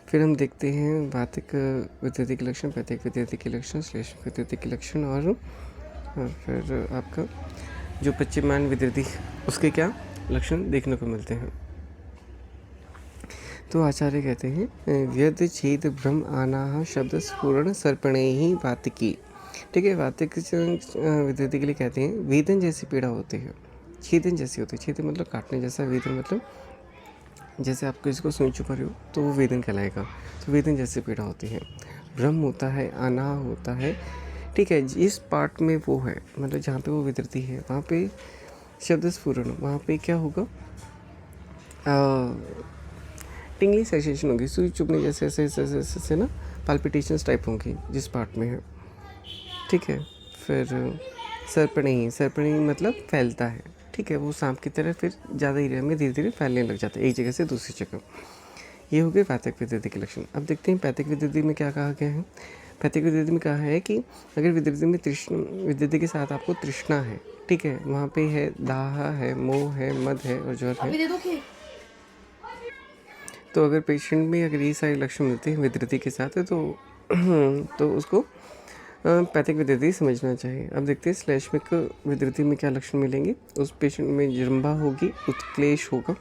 फिर हम देखते हैं वातिक विद्युति के लक्षण, पैतिक विद्युति के लक्षण, श्लेष्मिक विद्युति के लक्षण और फिर आपका जो पश्चिमान विद्युति उसके क्या लक्षण देखने को मिलते हैं। तो आचार्य कहते हैं व्यद छेद भ्रम आनाह शब्द स्फुरण सर्पणे ही वातिकी। ठीक है, वातिक विद्युति के लिए कहते हैं वेदन जैसी पीड़ा होती है, छेदन जैसी होती है। छेदन मतलब काटने जैसा, वेदन मतलब जैसे आप किसी को सुई चुका रहे हो तो वो वेदन कहलाएगा। तो वेदन जैसी पीड़ा होती है, भ्रम होता है, आनाह होता है। ठीक है, जिस पार्ट में वो है, मतलब जहाँ पे वो विद्युति है वहाँ पे शब्द स्फुरण, वहाँ पे क्या होगा, टिंगली सेंसेशन होगी, सुई चुभने जैसे ऐसे ऐसे ऐसे ऐसे ना पाल्पिटेशंस टाइप होंगी जिस पार्ट में है। ठीक है, फिर सर्पणी मतलब फैलता है। ठीक है, वो सांप की तरह फिर ज़्यादा एरिया में धीरे धीरे फैलने लग जाता है, एक जगह से दूसरी जगह। ये हो गए पैतृक विद्युति के लक्षण। अब देखते हैं पैतृक विद्युति में क्या कहा गया है। पैतृक विद्युति में कहा है कि अगर विद्युति में विद्युति के साथ आपको तृष्णा है, ठीक है, वहाँ पे है दाह है, मोह है, मद है और ज्वर है। तो अगर पेशेंट में अगर ये सारे लक्षण मिलते हैं विद्युति के साथ है तो उसको पैथिक विद्युति समझना चाहिए। अब देखते हैं श्लेष्मिक विद्युति में क्या लक्षण मिलेंगे। उस पेशेंट में जृंभा होगी, उत्क्लेश होगा।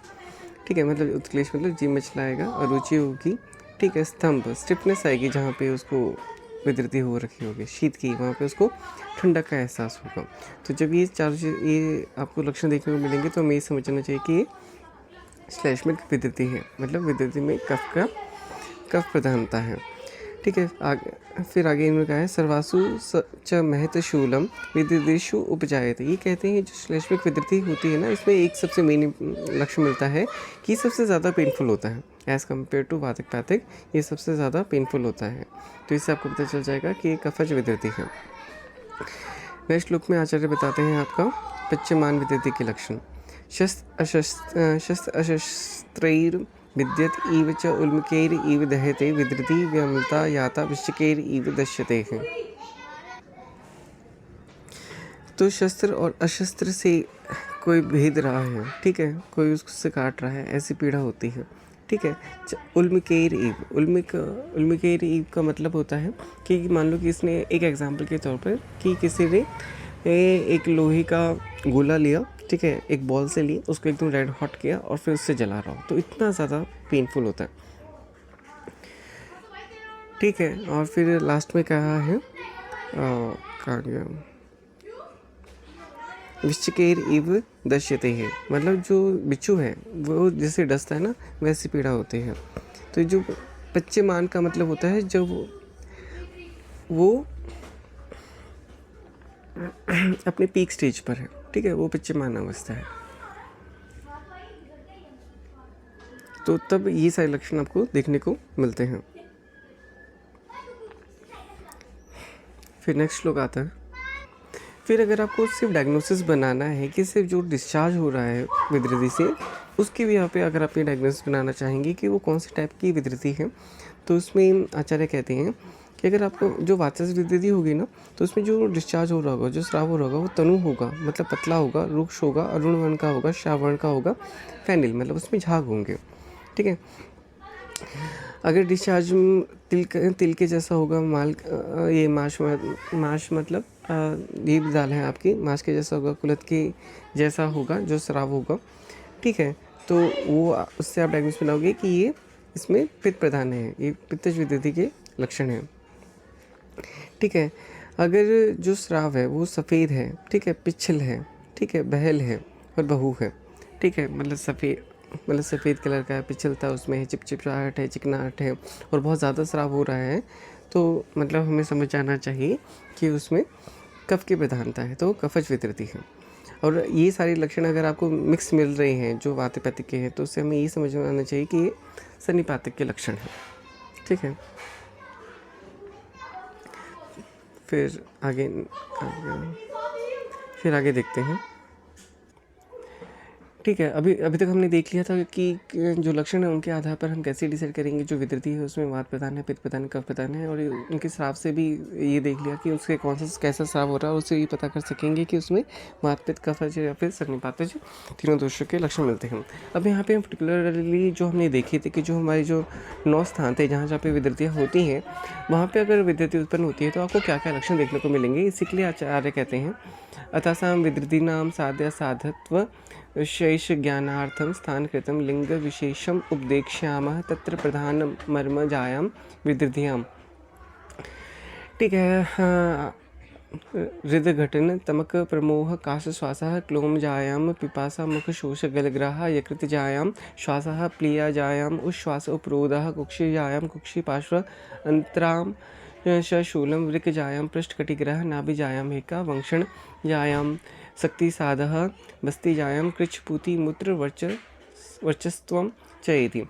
ठीक है, मतलब उत्क्लेश मतलब जी मचलाएगा, और रुचि होगी। ठीक है, स्तंभ स्टिफनेस आएगी जहाँ पे उसको विद्युति हो रखी होगी, शीत की, वहाँ पे उसको ठंडक का एहसास होगा। तो जब ये चार ये आपको लक्षण देखने को मिलेंगे तो हमें ये समझना चाहिए कि ये श्लेष्मिक विद्युति है, मतलब विद्युति में कफ प्रधानता है। ठीक है, फिर आगे इन्होंने कहा है सर्वासु च महत शूलम विद्युदिषु उपजायते। ये कहते हैं जो श्लेष्मिक विद्युति होती है ना, इसमें एक सबसे मेन लक्षण मिलता है कि सबसे ज़्यादा पेनफुल होता है एज़ कम्पेयर टू वातिक पैथिक। ये सबसे ज़्यादा पेनफुल होता है, तो इससे आपको पता चल जाएगा कि ये कफज विद्युति है। नेक्स्ट श्लोक में आचार्य बताते हैं आपका पश्चिमान विद्युति के लक्षण। शस्त्र अशस्त्रैर विद्यत इव च उल्मकैर इव दहते विद्युति व्यामृता याता वृश्चिकैर इव दश्यते हैं। तो शस्त्र और अशस्त्र से कोई भेद रहा है, ठीक है, कोई उससे काट रहा है, ऐसी पीड़ा होती है। ठीक है, उल्मकैर ईव, उल्मकैर ईव का मतलब होता है कि मान लो कि इसने एक एग्जांपल के तौर पर कि किसी ने एक लोहे का गोला लिया, ठीक है, एक बॉल से ली, उसको एकदम रेड हॉट किया और फिर उससे जला रहा हो, तो इतना ज़्यादा पेनफुल होता है। ठीक है, और फिर लास्ट में कहा है कहा गया विश्चिकेर इव दश्यते है, मतलब जो बिच्छू है वो जैसे डसता है ना वैसी पीड़ा होती है। तो जो पश्चिमान का मतलब होता है जब वो अपने पीक स्टेज पर है, ठीक है, वो पश्चिमान अवस्था है। तो तब ये सारे लक्षण आपको देखने को मिलते हैं। फिर नेक्स्ट श्लोक आता है। फिर अगर आपको सिर्फ डायग्नोसिस बनाना है कि सिर्फ जो डिस्चार्ज हो रहा है विद्युति से, उसकी भी यहाँ पे अगर आप ये डायग्नोसिस बनाना चाहेंगे कि वो कौन सी टाइप की विद्युति है, तो उसमें आचार्य कहते हैं कि अगर आपको जो वाचस विद्युति होगी ना, तो उसमें जो डिस्चार्ज हो रहा होगा, जो स्राव हो रहा होगा, वो तनु होगा, मतलब पतला होगा, रुक्ष होगा, अरुण वर्ण का होगा, श्रावण का होगा, फैनिल मतलब उसमें झाग होंगे। ठीक है, अगर डिस्चार्ज तिल के जैसा होगा, ये माश मतलब ये दाल है आपकी, माश के जैसा होगा, कुलत के जैसा होगा जो स्राव होगा। ठीक है, तो वो उससे आप डायग्नोस बनाओगे कि ये इसमें पित्त प्रधान है, ये पित्तज विद्युति के लक्षण हैं। ठीक है, अगर जो स्राव है वो सफ़ेद है, ठीक है, पिछल है, ठीक है, बहल है और बहू है, ठीक है, मतलब सफ़ेद कलर का है, पिछलता उसमें है, चिपचिपाहट है, चिकनाहट है और बहुत ज़्यादा स्राव हो रहा है, तो मतलब हमें समझ जाना चाहिए कि उसमें कफ की प्रधानता है, तो कफज विद्युति है। और ये सारे लक्षण अगर आपको मिक्स मिल रहे हैं जो वातपैथिक के हैं, तो उससे हमें ये समझ में आना चाहिए कि ये सन्निपातिक के लक्षण हैं। ठीक है, फिर आगे देखते हैं। ठीक है, अभी अभी तक हमने देख लिया था कि जो लक्षण है उनके आधार पर हम कैसे डिसाइड करेंगे जो विकृति है उसमें वात प्रधान है, पित्त प्रधान है, कफ प्रधान है, और उनके स्राव से भी ये देख लिया कि उसके कौन सा कैसा स्राव हो रहा है, उससे ये पता कर सकेंगे कि उसमें वात पित्त कफज या फिर सन्निपातज तीनों दोषों के लक्षण मिलते हैं। अब यहाँ पे हम पर्टिकुलरली जो हमने देखे थे कि जो हमारे जो 9 स्थान थे जहाँ जहाँ पे विकृतियाँ होती हैं वहाँ पे अगर विकृति उत्पन्न होती है तो आपको क्या क्या लक्षण देखने को मिलेंगे। इसी के लिए आचार्य कहते हैं अथासाम विकृतीनाम साध्य साधत्व शेष ज्ञानार्थम स्थान कृतम लिंग विशेषम उपदेक्ष्यामः तत्र प्रधान मर्म जायाम विदृधियाम। ठीक है, हृदय घटन तमक प्रमोह काश श्वासः क्लोम जायाम पिपासा मुख शोष गलग्राह यकृत जायाम श्वासः प्लिया जायाम उच्छ्वास उपरोधः कुक्षि जायाम कुक्षि पार्श्व अंतराम शूलम वृक जायाम पृष्ठकटिग्रह नाभि जायाम हेका वंक्षण जायाम शक्ति साधः बस्ती जायाम कृच्छ पूति मूत्र वर्चस्वम चयेति।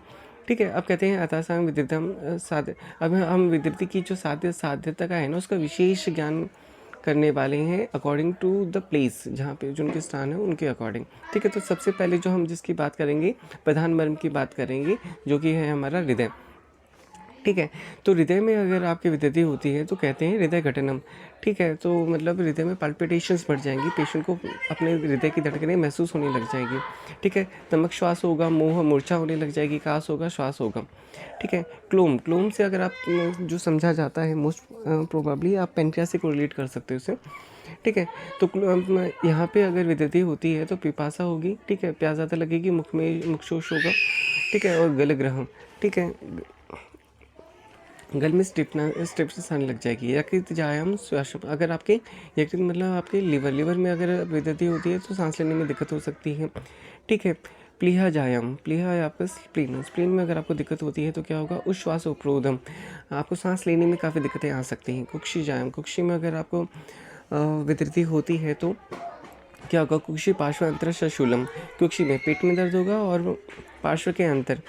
ठीक है, अब कहते हैं अतासांग विदितम साध्य। अब हम विदिति की जो साध्यता का है ना उसका विशेष ज्ञान करने वाले हैं अकॉर्डिंग टू द प्लेस जहाँ पे जो उनके स्थान है उनके अकॉर्डिंग। ठीक है, तो सबसे पहले जो हम जिसकी बात करेंगे प्रधान मर्म की बात करेंगे जो कि है हमारा हृदय। ठीक है, तो हृदय में अगर आपकी विकृति होती है तो कहते हैं हृदय घटनम। ठीक है, तो मतलब हृदय में पाल्पिटेशंस बढ़ जाएंगी, पेशेंट को अपने हृदय की धड़कनें महसूस होने लग जाएगी। ठीक है, तमक श्वास होगा, मोह मूर्छा होने लग जाएगी, कास होगा, श्वास होगा। ठीक है, क्लोम से अगर आप जो समझा जाता है मोस्ट प्रोबेबली आप पेनक्रियास से कोरिलेट कर सकते हो उसे। ठीक है, तो यहाँ पे अगर विकृति होती है तो पिपासा होगी। ठीक है, प्यास ज़्यादा लगेगी, मुखशोष होगा। ठीक है, और गलग्रह। ठीक है, गल में स्टिफनेस आने लग जाएगी। यकृत जायाम श्वास, अगर आपके यकृत मतलब आपके लिवर में अगर विकृति होती है तो सांस लेने में दिक्कत हो सकती है। ठीक है, प्लीहा जायाम, प्लीहा है आपका स्प्लीन में अगर आपको दिक्कत होती है तो क्या होगा उच्छ्वास उपरोधम, आपको सांस लेने में काफ़ी दिक्कतें आ सकती हैं। कुक्षि जायाम, कुक्षि में अगर आपको विकृति होती है तो क्या होगा कुक्षि पार्श्व अंतर शूलम, कुक्षि में पेट में दर्द होगा और पार्श्व के अंतर।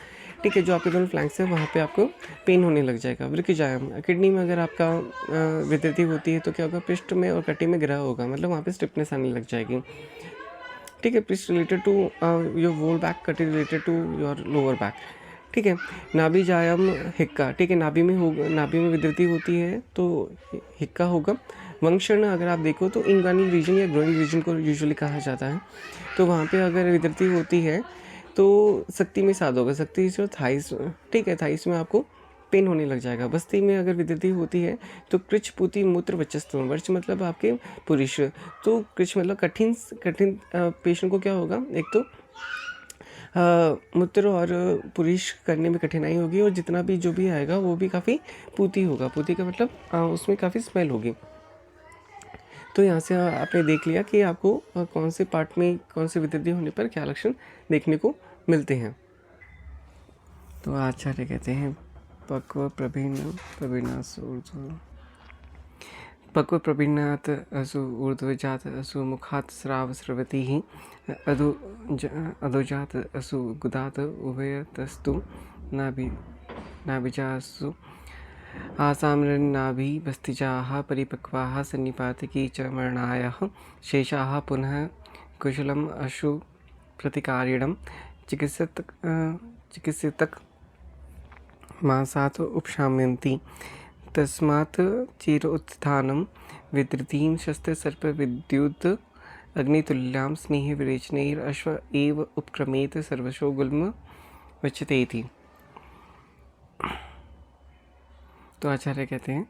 ठीक है, जो आपके दोनों फ्लैंक्स हैं वहाँ पे आपको पेन होने लग जाएगा। वृक जायाम, किडनी में अगर आपका विकृति होती है तो क्या होगा पृष्ठ में और कटी में ग्रह होगा, मतलब वहाँ पे स्टिफनेस आने लग जाएगी। ठीक है, पृष्ठ related to your whole back, कटी related to your lower back. ठीक है, नाभि जायाम हिक्का। ठीक है, नाभि में विकृति होती है तो हिक्का होगा। वंक्षण अगर आप देखो तो इंगानी रीजन या ग्रोइंग रीजन को यूजुअली कहा जाता है, तो वहाँ पे अगर विकृति होती है तो शक्ति में साध होगा, शक्ति से थाइस। ठीक है, थाइस में आपको पेन होने लग जाएगा। बस्ती में अगर विकृति होती है तो कृच्छ पूति मूत्र वर्चस्व, वर्च मतलब आपके पुरुष, तो कृच्छ मतलब कठिन पेशेंट को क्या होगा, एक तो मूत्र और पुरुष करने में कठिनाई होगी और जितना भी जो भी आएगा वो भी काफ़ी पूती होगा। पूती का मतलब उसमें काफ़ी स्मेल होगी। तो यहाँ से आपने देख लिया कि आपको कौन से पार्ट में कौन से विकृति होने पर क्या लक्षण देखने को मिलते हैं। तो आचार्य कहते हैं पक्व प्रवीणात असु ऊर्ध्वजात असु मुखात स्राव स्रवती ही अधोजात असु गुदात उभयतस्तु नाभिजासु आसाम्नाभि बस्तिजाः परिपक्वाः सन्निपातिकी च मरणायाः शेषाः पुनः कुशलम् अशु प्रतिकारिणं चिकित्सतक मासात् उपशाम्यन्ति तस्मात् चिरोत्थानं विदृतिं शस्त्रसर्पविद्युत् अग्नितुल्यां स्नेहविरेचनैर् अश्व एव उपक्रमेत सर्वशो गुल्म वचतेति। तो आचार्य कहते हैं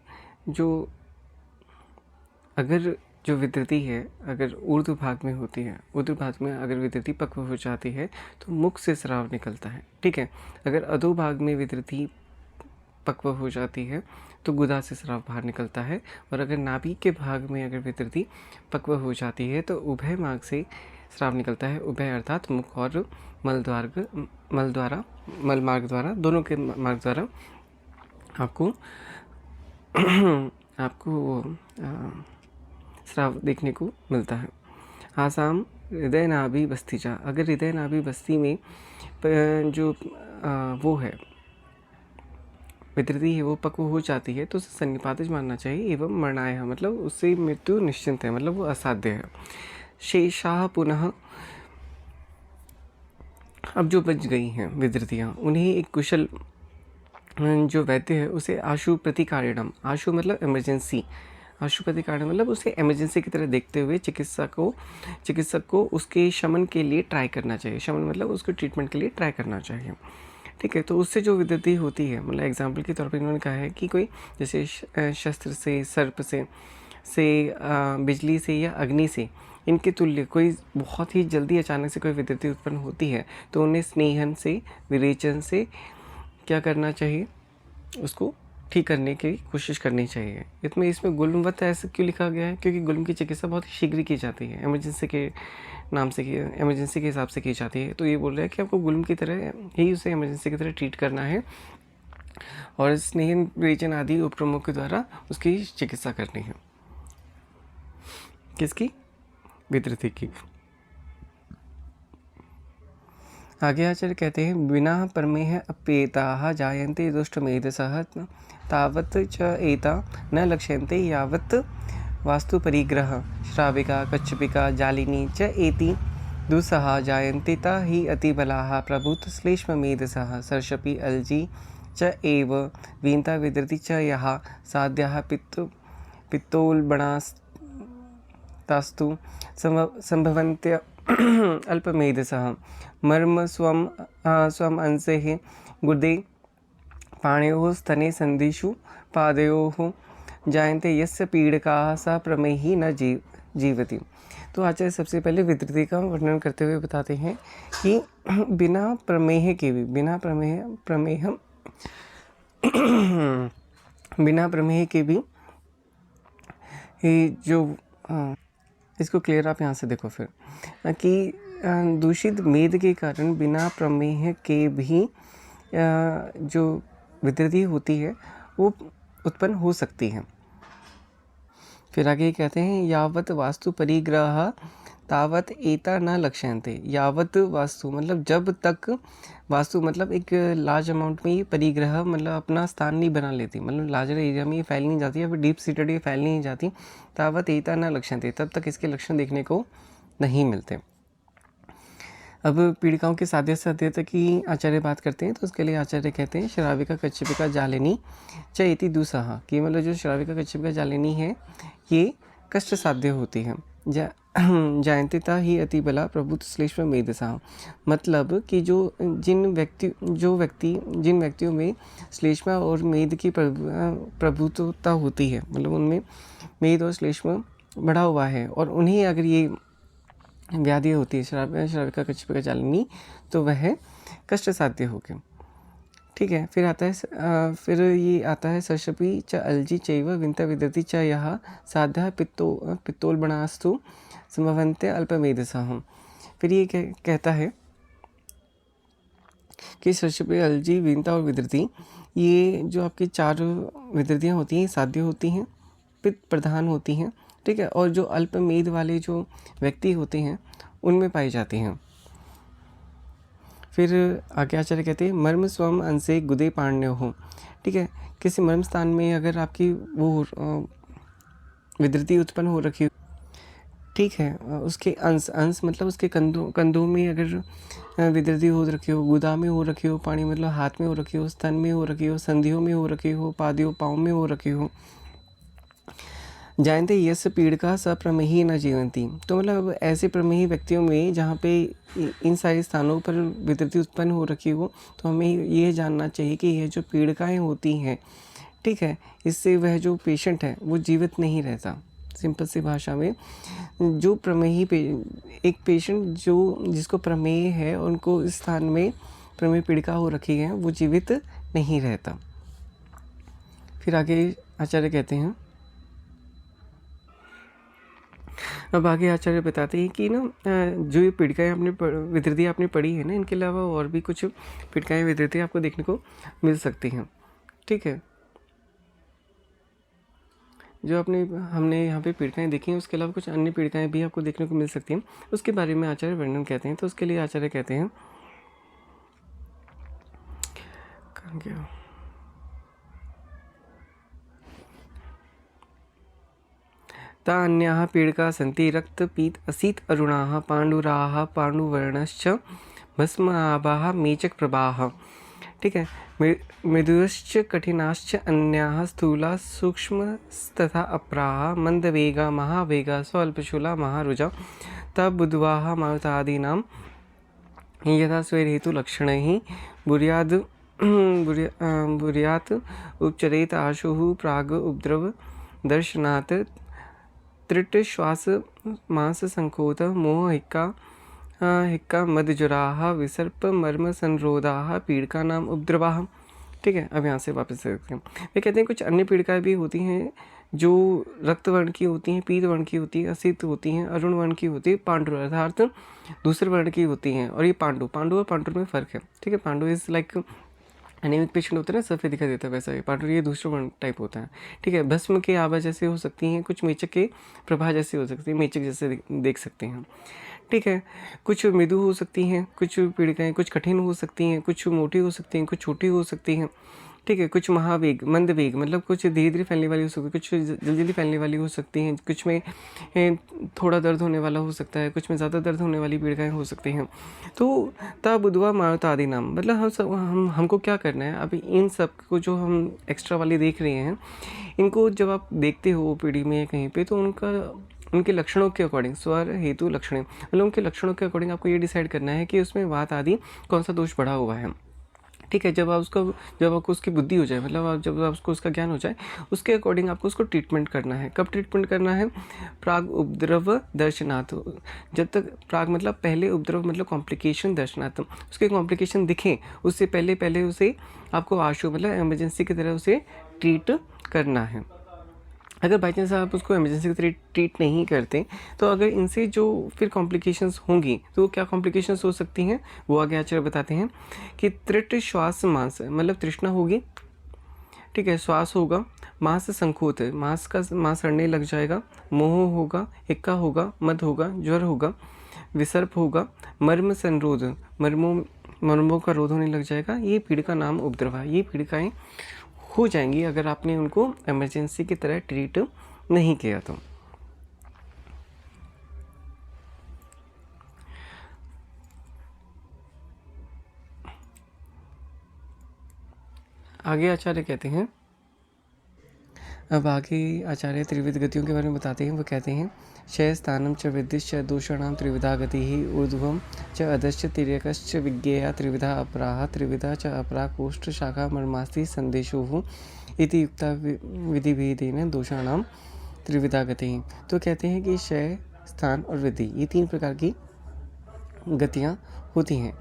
अगर जो विकृति है अगर ऊर्ध्व भाग में होती है, ऊर्ध्व भाग में अगर विकृति पक्व हो जाती है तो मुख से स्राव निकलता है। ठीक है, अगर अधो भाग में विकृति पक्व हो जाती है तो गुदा से स्राव बाहर निकलता है, और अगर नाभि के भाग में अगर विकृति पक्व हो जाती है तो उभय मार्ग से स्राव निकलता है। उभय अर्थात मुख और मल मार्ग द्वारा, दोनों के मार्ग द्वारा आपको स्राव देखने को मिलता है। आसाम हृदय नाभि बस्तिजा, अगर हृदय नाभि बस्ती में जो वो है विकृति है वो पक्व हो जाती है तो उसे सन्निपातज मानना चाहिए एवं मरणाय मतलब उससे मृत्यु निश्चिंत है, मतलब वो असाध्य है। शेषाः पुनः अब जो बच गई हैं विद्रतियाँ, उन्हें एक कुशल जो वैद्य है उसे आशु प्रतिकारिणम, आशु मतलब इमरजेंसी, आशु प्रतिकारिणम मतलब उसे इमरजेंसी की तरह देखते हुए चिकित्सक को उसके शमन के लिए ट्राई करना चाहिए। शमन मतलब उसके ट्रीटमेंट के लिए ट्राई करना चाहिए। ठीक है, तो उससे जो विद्युति होती है, मतलब एग्जाम्पल के तौर पर इन्होंने कहा है कि कोई जैसे शस्त्र से, सर्प से बिजली से या अग्नि से इनके तुल्य कोई बहुत ही जल्दी अचानक से कोई विद्युति उत्पन्न होती है, तो उन्हें स्नेहन से, विरेचन से क्या करना चाहिए, उसको ठीक करने की कोशिश करनी चाहिए। इसमें गुल्मवत ऐसे क्यों लिखा गया है, क्योंकि गुल्म की चिकित्सा बहुत ही शीघ्र की जाती है, इमरजेंसी के नाम से इमरजेंसी के हिसाब से की जाती है। तो ये बोल रहा है कि आपको गुल्म की तरह ही उसे इमरजेंसी की तरह ट्रीट करना है और स्नेहन, विरेचन आदि उपक्रमों के द्वारा उसकी चिकित्सा करनी है। किसकी? विद्युति की। आगे आचार्य कहते हैं, बिना प्रमेह अप्येताः जायन्ते दुष्टमेधसः तावत् च एता न लक्ष्यन्ते यावत् वास्तुपरिग्रह श्राविका कच्छपिका जालिनी च एति दुस्सहा जायन्ते ता हि अतिबलाः प्रभूतश्लेष्ममेधसः सर्षपि अल्जी च एव वीन्ता विदृति च यः साध्याः पित्तोल्बणास्तास्तु सम्भवन्त्य अल्पमेधसः मर्म स्वम अंशे गुर्दे पाणयोः स्तने संधिषु पादयोः जायन्ते यस्य पीड़काः स प्रमेही न जीवति। तो आचार्य सबसे पहले विद्युति का वर्णन करते हुए बताते हैं कि बिना प्रमेह के भी, बिना प्रमेह के भी जो इसको क्लियर आप यहाँ से देखो फिर कि दूषित मेद के कारण बिना प्रमेह के भी जो विद्युति होती है वो उत्पन्न हो सकती है। फिर आगे कहते हैं, यावत वास्तु परिग्रह तावत एता न लक्ष्यन्ते। यावत वास्तु मतलब जब तक, वास्तु मतलब एक लार्ज अमाउंट में ये परिग्रह मतलब अपना स्थान नहीं बना लेती, मतलब लार्जर एरिया में ये फैल नहीं जाती या फिर डीप सीटेड ये फैल नहीं जाती, तावत एता न लक्ष्यन्ते, तब तक इसके लक्षण देखने को नहीं मिलते। अब पीड़िकाओं के साध्य साध्यता की आचार्य बात करते हैं, तो उसके लिए आचार्य कहते हैं, श्राविका कच्छपिका जालिनी च इति दुस्सहा, कि मतलब जो श्राविका कच्छपिका जालिनी है ये कष्ट साध्य होती है। जायन्तिता ही अति बला प्रभुत श्लेष्म मेधसा, मतलब कि जिन व्यक्तियों में श्लेष्मा और मेध की प्रभुत्वता होती है, मतलब उनमें मेध और श्लेष्मा बढ़ा हुआ है और उन्हें अगर ये व्याधि होती है श्राविका कच्छपिका जालिनी, तो वह कष्ट साध्य होगी। ठीक है, फिर ये आता है सर्षपी च अल्जी चैव विंता विदति च यः साध्या पित्तोल्बणास्तु संभवन्ते अल्पमेधसः। फिर ये कहता है कि सर्षपी, अल्जी, विंता और विदृति, ये जो आपकी 4 विदृतियाँ होती हैं साध्य होती हैं, पित्त प्रधान होती हैं। ठीक है, और जो अल्पमेध वाले जो व्यक्ति होते हैं उनमें पाई जाती हैं। फिर आगे आचार्य कहते हैं, मर्म स्वम अंशे गुदे पाण्यो हो। ठीक है, किसी मर्म स्थान में अगर आपकी वो विद्युति उत्पन्न हो रखी हो, ठीक है, उसके अंश मतलब उसके कंधों में अगर विद्युति हो रखी हो, गुदा में हो रखी हो, पानी मतलब हाथ में हो रखी हो, स्तन में हो रखी हो, संधियों में हो रखी हो, पाँव में हो रखी हो, जायन्ते यस्य पीड़िका स प्रमेही न जीवन्ति। तो मतलब ऐसे प्रमेही व्यक्तियों में जहाँ पे इन सारे स्थानों पर विद्युति उत्पन्न हो रखी हो, तो हमें ये जानना चाहिए कि यह जो पीड़िकाएँ होती हैं, ठीक है, इससे वह जो पेशेंट है वो जीवित नहीं रहता। सिंपल सी भाषा में, जो प्रमेही एक पेशेंट जिसको प्रमेह है, उनको इस स्थान में प्रमेह पीड़िका हो रखी है, वो जीवित नहीं रहता। फिर आगे आचार्य कहते हैं, अब आगे आचार्य बताते हैं कि ना जो ये पीड़िकाएँ विद्युति आपने पढ़ी है ना, इनके अलावा और भी कुछ पीड़िकाएँ विद्युति आपको देखने को मिल सकती हैं। ठीक है, जो हमने यहाँ पे पीड़िकाएँ देखी हैं, उसके अलावा कुछ अन्य पीड़िकाएँ भी आपको देखने को मिल सकती हैं। उसके बारे में आचार्य वर्णन कहते हैं। तो उसके लिए आचार्य कहते हैं, ता अन्याः पीड़िकाः सन्ति रक्त पीत असीत अरुणाः पाण्डुराः पाण्डुवर्णश्च भस्म आभाः मेचक प्रभाः। ठीक है। मृदुश्च कठिनाश्च अन्याः स्थूला सूक्ष्मस्तथा अप्राः मंदवेगा महावेगा स्वल्पशूला महारुजा तबुद्वाः मारुतादीनां यथा स्वैरहेतुलक्षणैः बुर्यात् उपचरेत आशुः प्राग उपद्रव दर्शनात् त्रिट श्वास मांस संकोत मोह हिक्का मदजुराः विसर्प मर्म संरोधाः पीड़का नाम उपद्रवाः। ठीक है। अब यहाँ से वापस देखते हैं। वे कहते हैं कुछ अन्य पीड़िकाएँ भी होती हैं जो रक्त वर्ण की होती हैं, पीत वर्ण की होती है, असित होती हैं, अरुण वर्ण की होती है, पांडु अर्थात दूसरे वर्ण की होती हैं। और ये पांडु और पांडु में फ़र्क है। ठीक है। Pandu is like anaemic patient होता है ना, सफ़ेद दिखाई देता है, वैसा ही पांडु ये दूसरा वर्ण टाइप होता है। ठीक है। भस्म के आभा जैसे हो सकती हैं, कुछ मेचक के प्रभा जैसी हो सकती है, मेचक जैसे देख सकते हैं। ठीक है। कुछ मृदु हो सकती हैं, कुछ पीड़िकाएँ कुछ कठिन हो सकती हैं, कुछ मोटी हो सकती हैं, कुछ छोटी हो सकती हैं। ठीक है। कुछ महावेग मंद वेग मतलब कुछ धीरे धीरे फैलने वाली हो सकती है, कुछ जल्दी जल्दी फैलने वाली हो सकती हैं, कुछ में थोड़ा दर्द होने वाला हो सकता है, कुछ में ज़्यादा दर्द होने वाली पीड़िकाएँ हो सकती हैं। तो ता बुधवा मारुता आदि नाम मतलब हमको क्या करना है अभी इन सब को जो हम एक्स्ट्रा वाले देख रहे हैं, इनको जब आप देखते हो पीढ़ी में कहीं पे, तो उनके लक्षणों के अकॉर्डिंग स्वर हेतु लक्षण मतलब उनके लक्षणों के अकॉर्डिंग आपको ये डिसाइड करना है कि उसमें वात आदि कौन सा दोष बढ़ा हुआ है। ठीक है। जब आपको उसकी बुद्धि हो जाए, मतलब जब आपको उसका ज्ञान हो जाए, उसके अकॉर्डिंग आपको उसको ट्रीटमेंट करना है। कब ट्रीटमेंट करना है? प्राग उपद्रव दर्शनात्। जब तक प्राग मतलब पहले, उपद्रव मतलब कॉम्प्लिकेशन, दर्शनात् उसके कॉम्प्लिकेशन दिखें उससे पहले उसे आपको आशु मतलब इमरजेंसी की तरह उसे ट्रीट करना है। अगर बाई चांस आप उसको इमरजेंसी की तरह ट्रीट नहीं करते, तो अगर इनसे जो फिर कॉम्प्लिकेशंस होंगी, तो क्या कॉम्प्लिकेशंस हो सकती हैं वो आगे आचार्य बताते हैं कि त्रिट श्वास मांस मतलब तृष्णा होगी। ठीक है। श्वास होगा, मांस संकोच मांस सड़ने लग जाएगा, मोह होगा, हिक्का होगा, मद होगा, ज्वर होगा, विसर्प होगा, मर्म संरोध मर्मों का रोध होने लग जाएगा। ये पीड़िका नाम उपद्रव है। ये पीड़िकाएँ हो जाएंगी अगर आपने उनको इमरजेंसी की तरह ट्रीट नहीं किया तो। आगे आचार्य कहते हैं, अब आगे आचार्य त्रिविध गतियों के बारे में बताते हैं। वो कहते हैं क्षय स्थानम च वृद्धिश्च दोषाणाम त्रिविधा गति ही ऊर्ध्वम च अधश्च तिर्यकश्च विज्ञेया त्रिविधा अपराह त्रिविधा च अपरा कोष्ठ शाखा मर्मास्ति संदेशो इति युक्ता विधिभेदेन दोषाणाम त्रिविधा गति। तो कहते हैं कि क्षय स्थान और वृद्धि ये 3 प्रकार की गतियाँ होती हैं।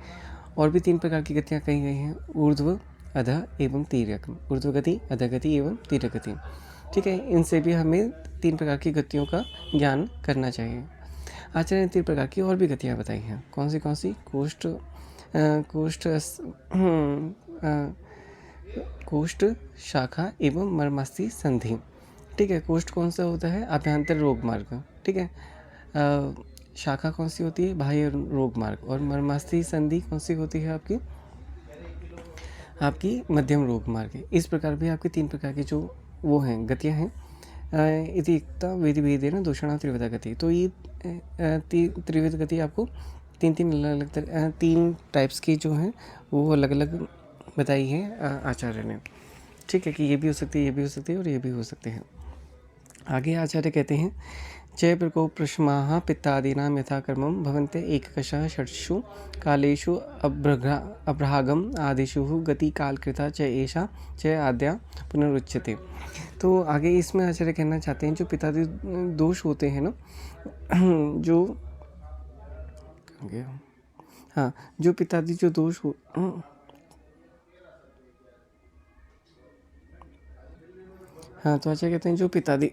और भी 3 प्रकार की गतियाँ कही गई हैं, ऊर्ध्व अध एवं तिर्यक। ऊर्ध्व गति, अधगति एवं तिर्यक गति। ठीक है। इनसे भी हमें 3 प्रकार की गतियों का ज्ञान करना चाहिए। आचार्य ने 3 प्रकार की और भी गतियाँ बताई हैं। कौन सी? कोष्ठ शाखा एवं मर्मास्ति संधि। ठीक है। कोष्ठ कौन सा होता है? आभ्यंतर रोग मार्ग। ठीक है। शाखा कौन सी होती है? बाह्य रोग मार्ग। और मर्मास्ति संधि कौन सी होती है? आपकी मध्यम रोग मार्ग। इस प्रकार भी आपकी 3 प्रकार की जो वो हैं गतियाँ हैं। इति एकता विधि भेदेन दोषाणाम त्रिविधा गति। तो ये त्रिविध गति आपको 3 अलग 3 टाइप्स की जो हैं वो अलग अलग बताई हैं आचार्य ने। ठीक है। कि ये भी हो सकती है, ये भी हो सकती है और ये भी हो सकते हैं। आगे आचार्य कहते हैं चय प्रकोप प्रशमाः पित्तादीनां यथाक्रमं भवन्ते एककषः षट्सु कालेषु अभ्रागम आदिषु गति कालकृता च एषा च आद्या पुनरुच्यते। तो आगे इसमें आचार्य कहना चाहते हैं जो पित्तादि दोष होते हैं ना, जो पित्तादि जो दोष हो तो आचार्य कहते हैं जो पित्तादि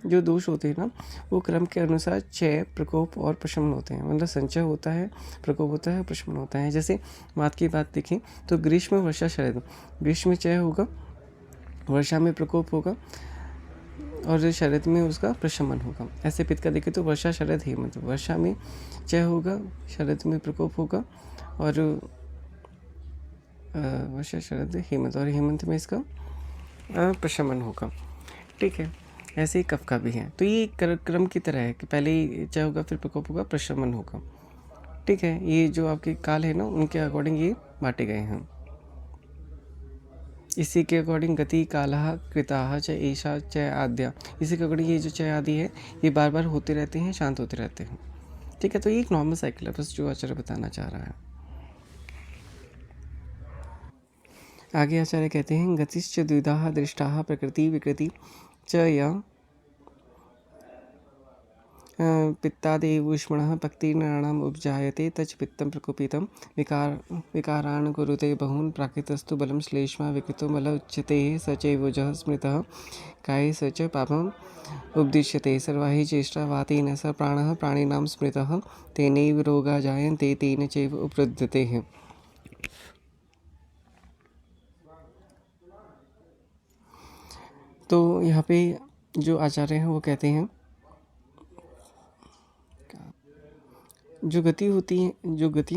जो दोष होते हैं ना, वो क्रम के अनुसार चय प्रकोप और प्रशमन होते हैं। मतलब संचय होता है, प्रकोप होता है, प्रशमन होता है। जैसे मात की बात देखें तो ग्रीष्म वर्षा शरद, ग्रीष्म में चय होगा, वर्षा में प्रकोप होगा और शरद में उसका प्रशमन होगा। ऐसे पित्त का देखें तो वर्षा शरद हेमंत, वर्षा में चय होगा, शरद में प्रकोप होगा और वर्षा शरद हेमंत, और हेमंत में इसका प्रशमन होगा। ठीक है। ऐसे ही कफ का भी है। तो ये क्रम की तरह है कि पहले चय होगा, फिर प्रकोप होगा, प्रशमन होगा। ठीक है, ये जो आपके काल है ना, उनके अकॉर्डिंग ये बांटे गए हैं। इसी के अकॉर्डिंग गति कालः कृताः च एषा च आद्या, इसी के अकॉर्डिंग ये जो च आदि है ये बार बार होते रहते हैं, शांत होते रहते हैं। ठीक है, तो ये एक नॉर्मल साइकिल है, बस जो आचार्य बताना चाह रहा है। आगे आचार्य कहते हैं गतिश्च द्विधा दृष्टाः प्रकृति विकृति च या पित्तादेव ऊष्मणः पक्तिनराणाम् उपजायते तच् पित्तं प्रकोपितं विकारान् कुरुते बहून् प्राकृतस्तु बलं श्लेष्मा विकृतो बल उच्यते स चैवोजः स्मृतः काये स च पापम् उपदिश्यते सर्वा हि चेष्टा वातेन स प्राणः प्राणिनां स्मृतः तेनैव रोगा जायन्ते तेन चैव उपपद्यते। तो यहाँ पे जो आचार्य हैं वो कहते हैं जो गतियाँ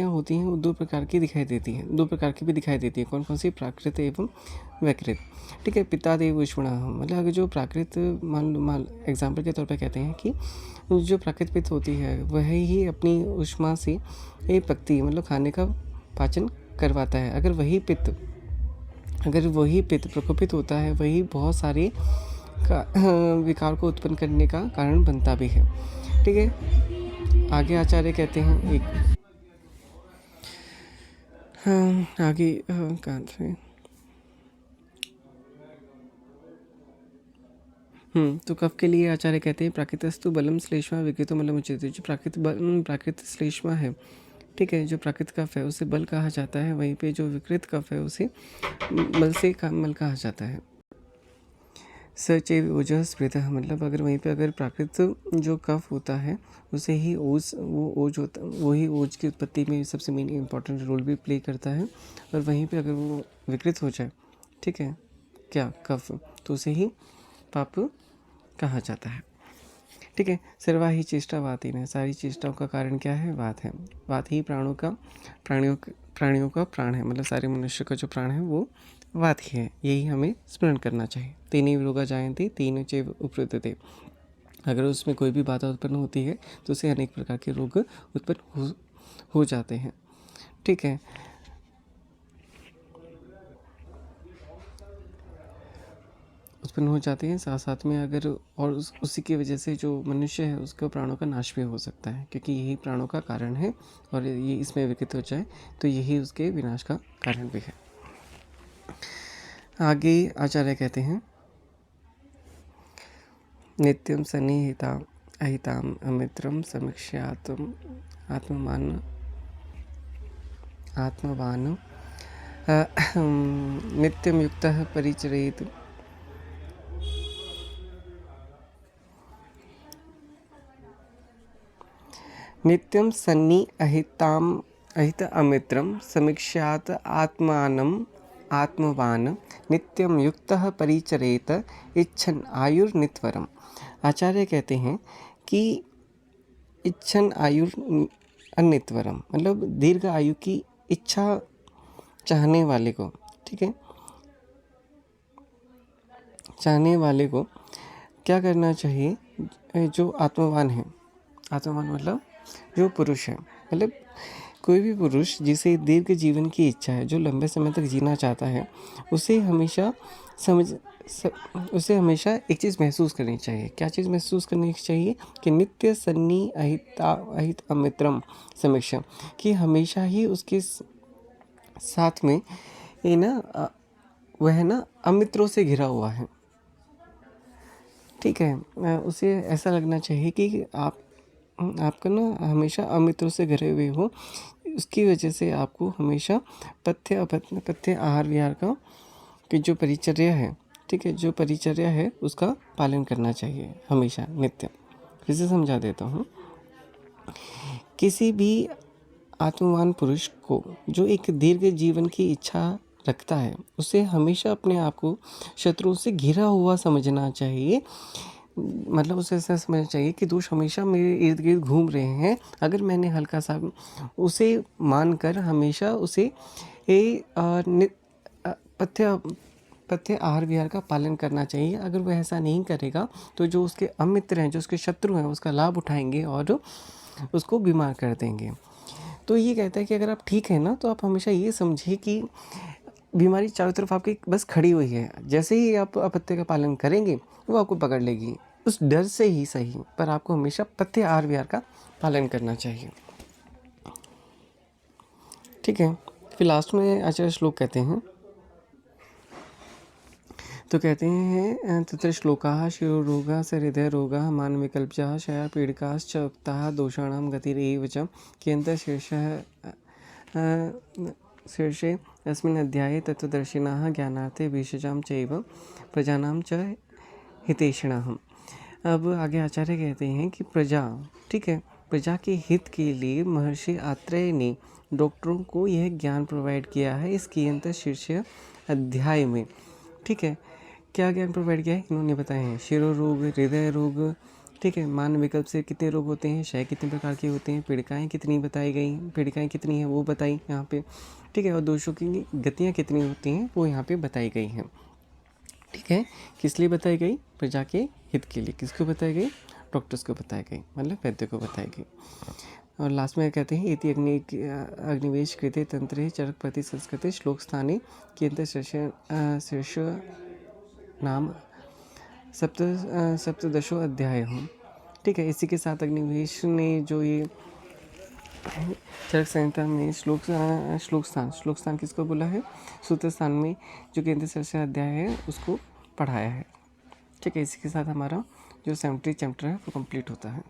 होती हैं वो दो प्रकार की दिखाई देती हैं, दो प्रकार की भी दिखाई देती है। कौन कौन सी? प्राकृत एवं वैकृत। ठीक है, पित्तादेव ऊष्मणः, मतलब अगर जो प्राकृत मान एग्जाम्पल के तौर पे कहते हैं कि जो प्राकृत पित्त होती है वह ही अपनी ऊष्मा से ये पकती, मतलब खाने का पाचन करवाता है। अगर वही पित्त प्रकोपित होता है, वही बहुत सारे विकार को उत्पन्न करने का कारण बनता भी है। ठीक है, आगे आचार्य कहते हैं एक आगे कहाँ थे? तो कफ के लिए आचार्य कहते हैं प्राकृतस्तु बलम श्लेष्मा विकृतो मलम उच्यते। जो प्राकृत श्लेष्मा है, ठीक है, जो प्राकृत कफ है उसे बल कहा जाता है, वहीं पे जो विकृत कफ है उसे मल कहा जाता है। सचैव ओजः स्मृतः, मतलब अगर वहीं पे अगर प्राकृत जो कफ होता है उसे ही ओज होता, वही ओज की उत्पत्ति में सबसे मेन इम्पॉर्टेंट रोल भी प्ले करता है। और वहीं पे अगर वो विकृत हो जाए, ठीक है, क्या कफ, तो उसे ही पाप कहा जाता है। ठीक है, सर्वा ही चेष्टा वातेन है, सारी चेष्टाओं का कारण क्या है? वात है। वात ही प्राणियों का प्राण है, मतलब सारे मनुष्य का जो प्राण है वो वात ही है। यही हमें स्मरण करना चाहिए। तेनैव रोगा जायन्ते तेन चैव उपपद्यते, अगर उसमें कोई भी बाधा उत्पन्न होती है तो उससे अनेक प्रकार के रोग उत्पन्न हो जाते हैं। ठीक है, उत्पन्न हो जाते हैं, साथ साथ में अगर और उसी की वजह से जो मनुष्य है उसका प्राणों का नाश भी हो सकता है, क्योंकि यही प्राणों का कारण है। और ये इसमें विकृत हो जाए तो यही उसके विनाश का कारण भी है। आगे आचार्य कहते हैं नित्यं सन्निहिता अहिताम अमित्रम समीक्ष्यातुम आत्मवान नित्यं युक्तः परिचरेत् नित्यं अहित अमित्रं समीक्ष्यात आत्मवान नित्यं युक्तः परिचरेत इच्छन आयुर्नित्वरम। आचार्य कहते हैं कि इच्छन आयुर्नित्वरम, मतलब दीर्घ आयु की इच्छा चाहने वाले को, ठीक है, चाहने वाले को क्या करना चाहिए? जो आत्मवान है, आत्मवान मतलब जो पुरुष है, मतलब कोई भी पुरुष जिसे दीर्घ जीवन की इच्छा है, जो लंबे समय तक जीना चाहता है, उसे हमेशा एक चीज़ महसूस करनी चाहिए। क्या चीज़ महसूस करनी चाहिए? कि नित्य सन्नी अहित अमित्रम समीक्षा, कि हमेशा ही उसके साथ में ये ना वह ना अमित्रों से घिरा हुआ है। ठीक है, उसे ऐसा लगना चाहिए कि आपका ना हमेशा अमित्रों से घिरे हुए हो। उसकी वजह से आपको हमेशा पथ्य आहार विहार का की जो परिचर्या है, ठीक है, जो परिचर्या है उसका पालन करना चाहिए हमेशा, नित्य। फिर से समझा देता हूँ। किसी भी आत्मवान पुरुष को जो एक दीर्घ जीवन की इच्छा रखता है, उसे हमेशा अपने आप को शत्रुओं से घिरा हुआ समझना चाहिए। मतलब उसे ऐसा समझना चाहिए कि दोष हमेशा मेरे इर्द गिर्द घूम रहे हैं। अगर मैंने हल्का सा उसे मानकर हमेशा उसे पथ्य आहार विहार का पालन करना चाहिए। अगर वह ऐसा नहीं करेगा तो जो उसके अमित्र हैं, जो उसके शत्रु हैं, उसका लाभ उठाएंगे और उसको बीमार कर देंगे। तो ये कहता है कि अगर आप ठीक हैं ना, तो आप हमेशा ये समझिए कि बीमारी चारों तरफ आपकी बस खड़ी हुई है, जैसे ही आप अपत्य का पालन करेंगे वो आपको पकड़ लेगी, उस डर से ही सही, पर आपको हमेशा पथ्य आहार विहार का पालन करना चाहिए। ठीक है। फिर लास्ट में आचार्य श्लोक कहते हैं, तो कहते हैं तत्र श्लोकाः शिरोरोगाः स हृदयरोगाः मानविकल्पजाः क्षया पीडिकाश्च उक्ताः दोषाणां गतिरेव च कियन्तः शीर्षे अस्मिन् अध्याये तत्त्वदर्शिनः ज्ञानार्थे भेषजां चैव प्रजानां च हितैषिणः। अब आगे आचार्य कहते हैं कि प्रजा, ठीक है, प्रजा के हित के लिए महर्षि आत्रेय ने डॉक्टरों को यह ज्ञान प्रोवाइड किया है इस कियंत शीर्ष अध्याय में। ठीक है, क्या ज्ञान प्रोवाइड किया है इन्होंने बताए हैं। शिरो रोग, हृदय रोग, ठीक है, मान विकल्प से कितने रोग होते हैं, क्षय कितने प्रकार के होते हैं, पीड़िकाएँ कितनी बताई गई, पीड़िकाएँ कितनी हैं वो बताई यहाँ पे, ठीक है, और दोषों की गतियाँ कितनी होती हैं वो यहाँ पे बताई गई हैं। ठीक है, किस लिए बताई गई, प्रजा के हित के लिए। किसको बताई गई, डॉक्टर्स को बताई गई, मतलब वैद्य को बताई गई। और लास्ट में कहते हैं इति अग्निवेश कृते तंत्रे चरकपति संस्कृते श्लोक स्थाने कियंत शीर्ष नाम सप्तदशो अध्याय हूँ। ठीक है, इसी के साथ अग्निवेश ने जो ये चरक संहिता में श्लोक स्थान किसको बोला है, सूत्र स्थान में जो केंद्र शीर्ष अध्याय है उसको पढ़ाया है। ठीक है, इसी के साथ हमारा जो 70 चैप्टर है वो कंप्लीट होता है।